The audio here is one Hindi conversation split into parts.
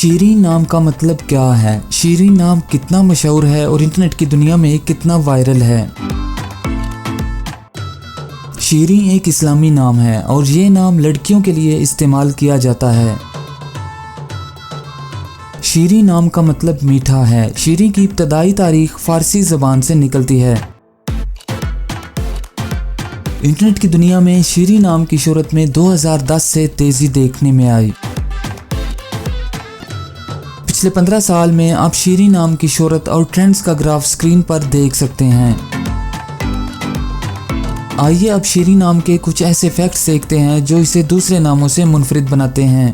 शीरीन नाम का मतलब क्या है? शीरीन नाम कितना मशहूर है और इंटरनेट की दुनिया में कितना वायरल है? शीरीन एक इस्लामी नाम है और ये नाम लड़कियों के लिए इस्तेमाल किया जाता है। शीरीन नाम का मतलब मीठा है। शीरीन की इब्तदाई तारीख फारसी ज़बान से निकलती है। इंटरनेट की दुनिया में शीरीन नाम की शोहरत में 2010 से तेज़ी देखने में आई। पिछले 15 साल में आप शीरीन नाम की शोहरत और ट्रेंड्स का ग्राफ स्क्रीन पर देख सकते हैं। आइए अब शीरीन नाम के कुछ ऐसे फैक्ट्स देखते हैं जो इसे दूसरे नामों से मुनफरिद बनाते हैं।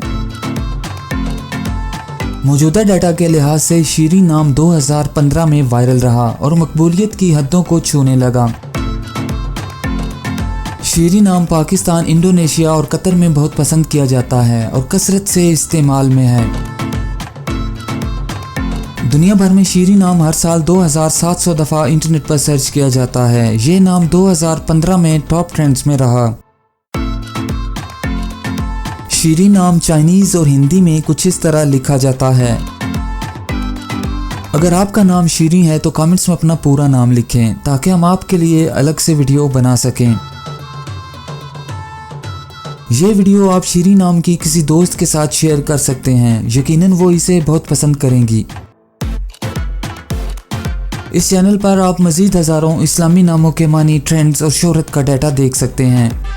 मौजूदा डाटा के लिहाज से शीरीन नाम 2015 में वायरल रहा और मकबूलियत की हदों को छूने लगा। शीरीन नाम पाकिस्तान, इंडोनेशिया और कतर में बहुत पसंद किया जाता है और कसरत से इस्तेमाल में है। दुनिया भर में शीरीन नाम हर साल 2700 दफ़ा इंटरनेट पर सर्च किया जाता है। ये नाम 2015 में टॉप ट्रेंड्स में रहा। शीरीन नाम चाइनीज़ और हिंदी में कुछ इस तरह लिखा जाता है। अगर आपका नाम शीरीन है तो कमेंट्स में अपना पूरा नाम लिखें ताकि हम आपके लिए अलग से वीडियो बना सकें। ये वीडियो आप शीरीन नाम की किसी दोस्त के साथ शेयर कर सकते हैं, यकीनन वो इसे बहुत पसंद करेंगी। इस चैनल पर आप मज़ीद हज़ारों इस्लामी नामों के मानी, ट्रेंड्स और शोहरत का डाटा देख सकते हैं।